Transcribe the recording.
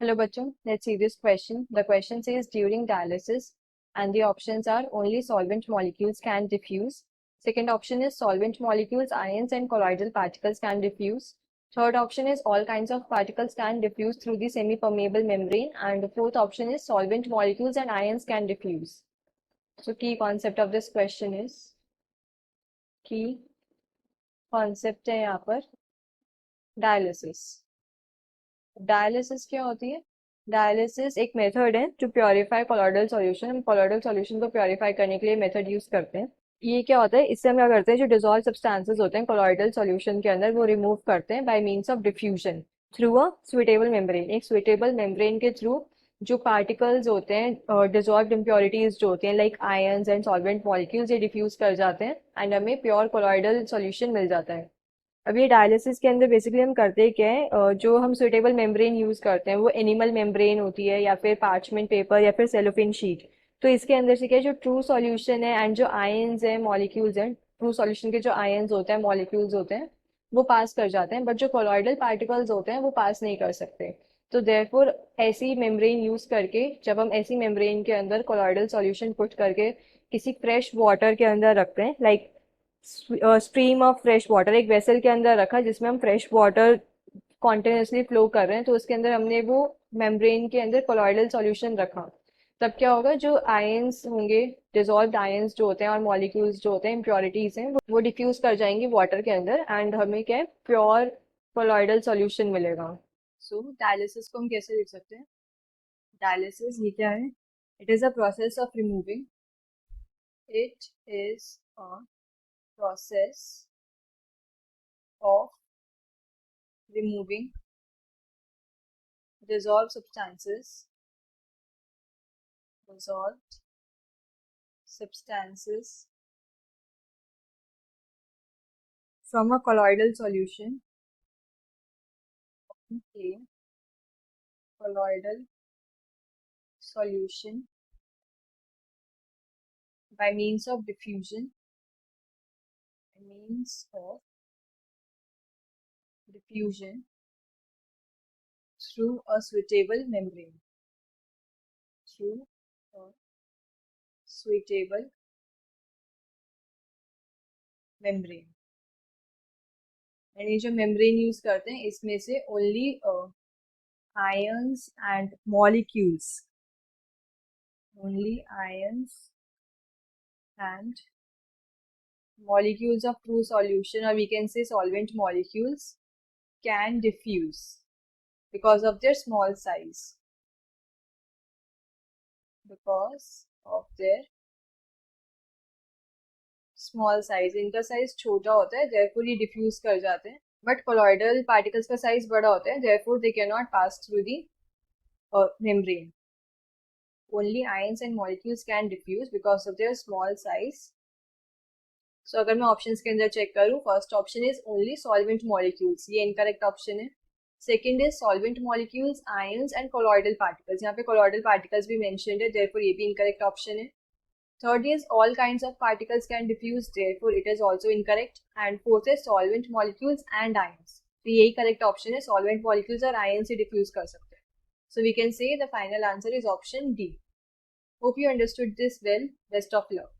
Hello, bachon. Let's see this question. The question says during dialysis, and the options are only solvent molecules can diffuse. Second option is solvent molecules, ions, and colloidal particles can diffuse. Third option is all kinds of particles can diffuse through the semi-permeable membrane. And the fourth option is solvent molecules and ions can diffuse. So, key concept of this question is key concept है यहाँ पर dialysis. Dialysis क्या होती है? Dialysis एक method है to purify colloidal solution. हम colloidal solution को प्योरीफाई करने के लिए मेथड यूज करते हैं. ये क्या होता है, इससे हम क्या करते हैं, जो डिजॉल्व सब्सटेंसेस होते हैं कोलॉइडल सॉल्यूशन के अंदर वो रिमूव करते हैं by means of diffusion through a suitable membrane. एक स्वीटेबल मेम्ब्रेन के थ्रू जो पार्टिकल्स होते हैं, डिजॉल्व इम्प्योरिटीज जो होती हैं like ions and solvent molecules, ये डिफ्यूज कर जाते हैं एंड हमें प्योर कोलॉइडल सॉल्यूशन मिल जाता है. अब ये डायलिसिस के अंदर बेसिकली हम करते क्या है, जो हम सुटेबल मेम्ब्रेन यूज करते हैं वो एनिमल मेम्ब्रेन होती है या फिर पार्चमेंट पेपर या फिर सेलोफिन शीट. तो इसके अंदर से क्या है, जो ट्रू सॉल्यूशन है एंड जो आयंस है मॉलिक्यूल्स हैं, ट्रू सॉल्यूशन के जो आयंस होते हैं मॉलिक्यूल्स होते हैं वो पास कर जाते हैं, बट जो कोलॉइडल पार्टिकल्स होते हैं वो पास नहीं कर सकते. तो देयरफॉर ऐसी मेम्ब्रेन यूज करके, जब हम ऐसी मेम्ब्रेन के अंदर कोलॉइडल सॉल्यूशन पुट करके किसी फ्रेश वाटर के अंदर रखते हैं, like stream of fresh water, एक वेसल के अंदर रखा जिसमें हम फ्रेश वाटर कॉन्टिन्यूसली फ्लो कर रहे हैं, तो उसके अंदर हमने वो मेम्ब्रेन के अंदर कोलॉइडल सॉल्यूशन रखा. तब क्या होगा, जो आयंस होंगे, डिजॉल्व्ड आयंस जो होते हैं और मॉलिक्यूल्स जो होते हैं, इम्प्योरिटीज हैं, वो डिफ्यूज कर जाएंगी वाटर के अंदर एंड हमें क्या है, प्योर कोलॉइडल सॉल्यूशन मिलेगा. सो डायलिसिस को हम कैसे लिख सकते हैं? डायलिसिस ये क्या है? It is a process of removing. It is a process of removing dissolved substances from a colloidal solution. A colloidal solution by means of diffusion. Through a suitable membrane. Through a suitable membrane. यानी जो membrane use करते हैं इसमें से only ions and molecules, only ions and molecules of true solution, or we can say solvent molecules, can diffuse because of their small size. Because of their small size, इनका size छोटा होता है, therefore ये diffuse कर जाते हैं. But colloidal particles का size बड़ा होता है, therefore they cannot pass through the membrane. Only ions and molecules can diffuse because of their small size. So अगर मैं ऑप्शंस के अंदर चेक करूँ, first option is only solvent molecules, ये इनकरेक्ट ऑप्शन है. Second is solvent molecules, ions and colloidal particles, यहाँ पे colloidal particles भी मेंशन्ड है, देयरफॉर ये भी इनकरेक्ट ऑप्शन है. Third is all kinds of particles can diffuse, therefore it is also incorrect. And fourth is solvent molecules and ions, तो यही correct option है, सॉल्वेंट मॉलिक्यूल्स और आयंस ही डिफ्यूज कर सकते हैं. So we can say the final answer is option D. Hope you understood this well. Best of luck.